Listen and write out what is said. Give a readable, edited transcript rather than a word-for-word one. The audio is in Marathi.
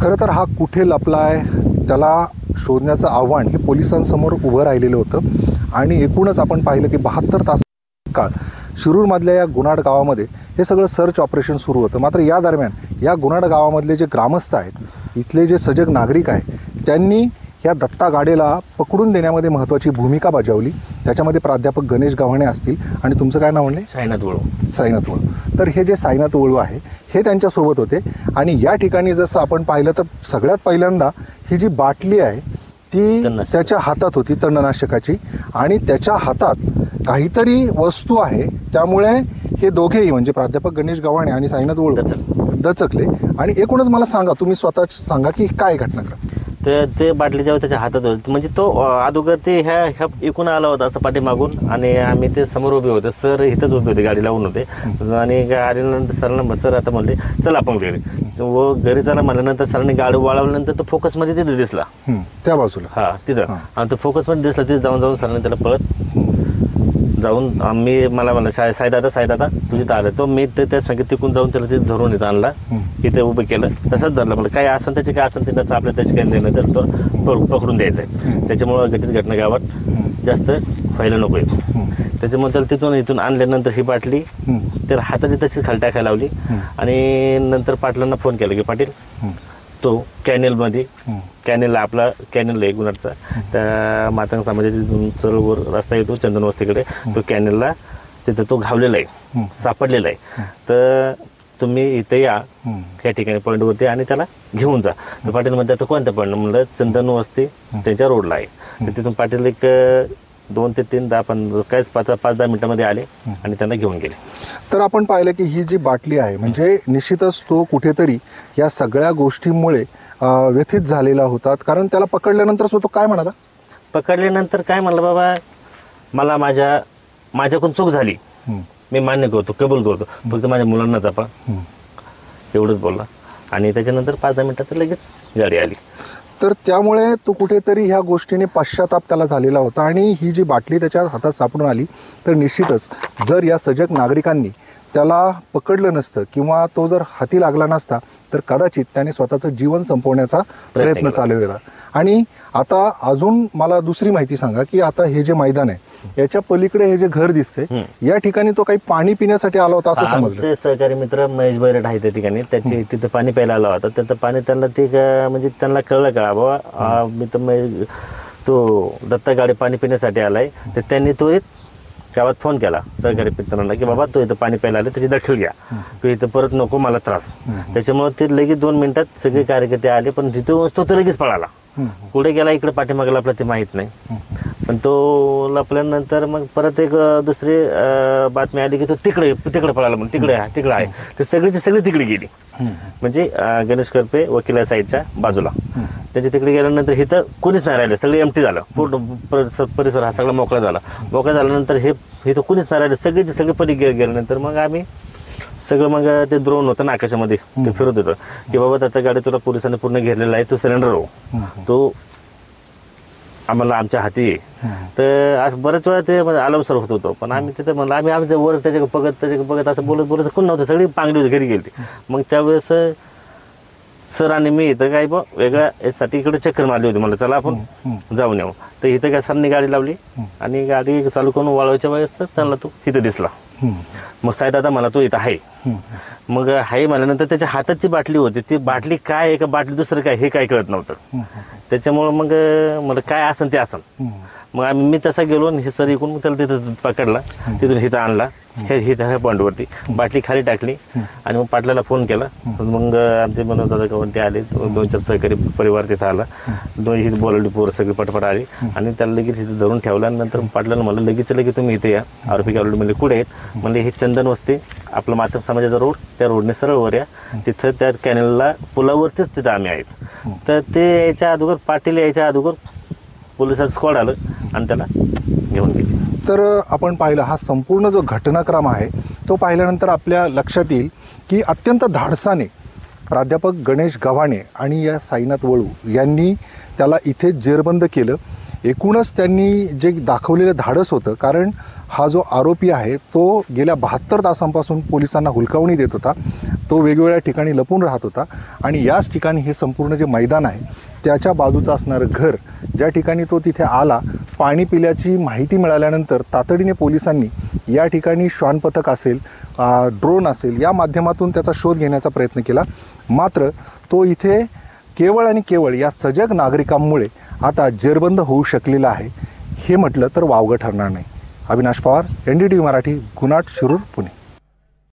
खरं तर हा कुठे लपलाय त्याला शोधण्याचं आव्हान हे पोलिसांसमोर उभं राहिलेलं होतं आणि एकूणच आपण पाहिलं की 72 तास काळ शिरूरमधल्या या गुन्हाड गावामध्ये हे सगळं सर्च ऑपरेशन सुरू होतं. मात्र या दरम्यान या गुन्हाड गावामधले जे ग्रामस्थ आहेत, इथले जे सजग नागरिक आहेत, त्यांनी ह्या दत्ता गाडेला पकडून देण्यामध्ये महत्त्वाची भूमिका बजावली. त्याच्यामध्ये प्राध्यापक गणेश गव्हाणे असतील आणि तुमचं काय नाव म्हणले? साईनाथ वळू. तर हे जे साईनाथ वळू आहे हे त्यांच्यासोबत होते. आणि या ठिकाणी जसं आपण पाहिलं तर सगळ्यात पहिल्यांदा ही जी बाटली आहे ती त्याच्या हातात होती तणनाशकाची आणि त्याच्या हातात काहीतरी वस्तू आहे. त्यामुळे हे दोघेही म्हणजे प्राध्यापक गणेश गव्हाणे आणि साईनाथ वळू दचकले. आणि एकूणच मला सांगा, तुम्ही स्वतः सांगा की काय घटनाक्रम. तर ते बाटली जेव्हा त्याच्या हातात होती म्हणजे तो अगोदर ते ह्या इकून आला होता असं पाठीमागून आणि आम्ही ते समोर उभे होते. सर इथंच उभे होते, गाडी लावून होते. आणि आल्यानंतर सरांना सर आता म्हणले चला आपण घरी चला म्हणल्यानंतर सरांनी गाडी वळवल्यानंतर तो फोकसमध्ये तिथे दिसला त्या बाजूला. हा तिथं आणि तो फोकसमध्ये दिसला. तिथे जाऊन सरांनी त्याला पळत जाऊन मला म्हणलं साईदादा तुझी तर आलं. तो मी त्या संगीत तिकून जाऊन त्याला तिथे धरून इथं आणला, इथे उभं केलं. तसंच धरलं. म्हणलं काय असं त्याची काय असं तसं आपल्या त्याची काही नाही तर तो पकडून द्यायचं आहे. त्याच्यामुळं घटना गावात जास्त व्हायला नको आहे. त्याच्यामुळे त्याला इथून आणल्यानंतर ही बाटली त्याला हाताची तशीच खाली टाकायला लावली. आणि नंतर पाटलांना फोन केला की पाटील तो कॅनेलला आपला कॅनेल आहे गुन्हाचा, त्या मातंग समाजाची चळवर रस्ता येतो चंदन वस्तीकडे, तो कॅनेलला तिथं तो घावलेला आहे, सापडलेला आहे. तर तुम्ही इथे या या ठिकाणी पॉईंटवरती आणि त्याला घेऊन जा. तर पाटील म्हणते आता कोणत्या पॉईंट म्हणलं चंदन वस्ती त्यांच्या रोडला आहे. तर तिथून पाटील एक 2 ते 3 10 15 काहीच 5-10 मिनिटांमध्ये आले आणि त्यांना घेऊन गेले. तर आपण पाहिलं की ही जी बाटली आहे म्हणजे निश्चितच तो कुठेतरी या सगळ्या गोष्टींमुळे व्यथित झालेला होता. कारण त्याला पकडल्यानंतर तो काय म्हणाला? पकडल्यानंतर काय म्हणलं, बाबा मला माझ्याकडून चूक झाली, मी मान्य करतो, कबूल करतो, फक्त माझ्या मुलांना जपा, एवढंच बोलला. आणि त्याच्यानंतर 5-10 मिनिटात लगेच गाडी आली. तर त्यामुळे तो कुठेतरी ह्या गोष्टीने पश्चाताप त्याला झालेला होता. आणि ही जी बाटली त्याच्या हातात सापडून आली तर निश्चितच जर या सजग नागरिकांनी त्याला पकडलं नसतं किंवा तो जर हाती लागला नसता तर कदाचित त्याने स्वतःचं जीवन संपवण्याचा प्रयत्न चालवलेला. आणि आता अजून मला दुसरी माहिती सांगा की आता हे जे मैदान आहे याच्या पलीकडे हे जे घर दिसते या ठिकाणी तो काही पाणी पिण्यासाठी आला होता असं समजलं. सहकारी मित्र महेश बैरट आहे त्या ठिकाणी, त्याची तिथं पाणी प्यायला आला होता. त्याचं पाणी त्यांना ते म्हणजे त्यांना कळलं का बाबा मित्र तो दत्ता गाडी पाणी पिण्यासाठी आलाय. तर त्यांनी तो गावात फोन केला सहकारी मित्रांना की बाबा तो इथं पाणी प्यायला आले, त्याची दखल घ्या, तो इथं परत नको मला त्रास. त्याच्यामुळे ते लगेच 2 मिनिटात सगळे कार्यकर्ते आले. पण जिथे तो लगेच पळाला, पुढे गेला, इकडे पाठीमागे आपला ते माहीत नाही. पण तो लपल्यानंतर मग परत एक दुसरी बातमी आली की तो तिकडे पळाला, म्हणून तिकडे आहे. ते सगळी तिकडे गेली. म्हणजे गणेश करपे वकिला साईडच्या बाजूला त्याच्या तिकडे गेल्यानंतर इथं कोणीच नाही राहिलं, सगळं एमटी झालं. पूर्ण परिसर हा सगळा मोकळा झाल्यानंतर हे इथं कोणीच नाही राहिलं. सगळे परी गेल्यानंतर मग आम्ही सगळं मग ते ड्रोन होतं ना आकाशामध्ये ते फिरत होतं की बाबा त्याचा गाडी तुला पोलिसांनी पूर्ण घेरलेला आहे, तू सरेंडर हो, तो आम्हाला आमच्या हाती आहे. तर असं बऱ्याच वेळा ते आलमसर होत होतो. पण आम्ही तिथे म्हणलं आम्ही वर त्याच्याकडे बघत असं बोलत कोण नव्हतं, सगळी पांगली होती, घरी गेली. मग त्यावेळेस सर आणि मी इथं काय वेगळ्या यासाठी इकडे चक्कर मारली होती. म्हणलं चला आपण जाऊन येऊ. तर इथं काय सरांनी गाडी लावली आणि गाडी चालू करून वळवायच्या वेळेस तर त्यांना तो इथं दिसला. मग साईदादा मला तो इथं आहे. मग हाय म्हणल्यानंतर त्याच्या हातात ती बाटली होती. ती बाटली काय आहे का बाटली दुसरं काय हे काय कळत नव्हतं. त्याच्यामुळं मग मला काय असन ते असन. मग मी तसा गेलो आणि हे सर इकडून मग त्याला तिथं पकडला, तिथून हिथं आणला, ह्या पॉईंटवरती बाटली खाली टाकली आणि मग पाटलाला फोन केला. मग आमचे मनोज दादा गवंते आले, 2-4 सहकारी परिवार तिथं आला, 2 बोलवली पोरं सगळी पटपट आली आणि त्याला लगेच तिथे धरून ठेवला. नंतर पाटलाला म्हणलं लगेच तुम्ही इथे या. आरोपी गावले म्हणजे कुठे आहेत? म्हणजे हे चंदन वस्ती आपलं मातंग समाजाचा रोड, त्या रोडने सरळ वर या, तिथं त्या कॅनेलला पुलावरतीच तिथं आम्ही आहेत. तर ते यायच्या अगोदर पाटील यायच्या अगोदर पोलिसांचं स्क्वॉड आलं आणि त्याला घेऊन गेले. तर आपण पाहिलं हा संपूर्ण जो घटनाक्रम आहे तो पाहिल्यानंतर आपल्या लक्षात येईल की अत्यंत धाडसाने प्राध्यापक गणेश गव्हाणे आणि या साईनाथ वळू यांनी त्याला इथे जेरबंद केलं. एकूणच त्यांनी जे दाखवलेलं धाडस होतं, कारण हा जो आरोपी आहे तो गेल्या 72 तासांपासून पोलिसांना हुलकावणी देत होता, तो वेगवेगळ्या ठिकाणी लपून राहत होता आणि याच ठिकाणी हे संपूर्ण जे मैदान आहे त्याच्या बाजूचं असणारं घर, ज्या ठिकाणी तो तिथे आला, पाणी पिल्याची माहिती मिळाल्यानंतर तातडीने पोलिसांनी या ठिकाणी श्वान पथक असेल, ड्रोन असेल, या माध्यमातून त्याचा शोध घेण्याचा प्रयत्न केला. मात्र तो इथे केवळ आणि केवळ या सजग नागरिकांमुळे आता जेरबंद होऊ शकलेला आहे, हे म्हटलं तर वावगं ठरणार नाही. अविनाश पवार, NDTV मराठी, गुन्हाट, शिरूर, पुणे.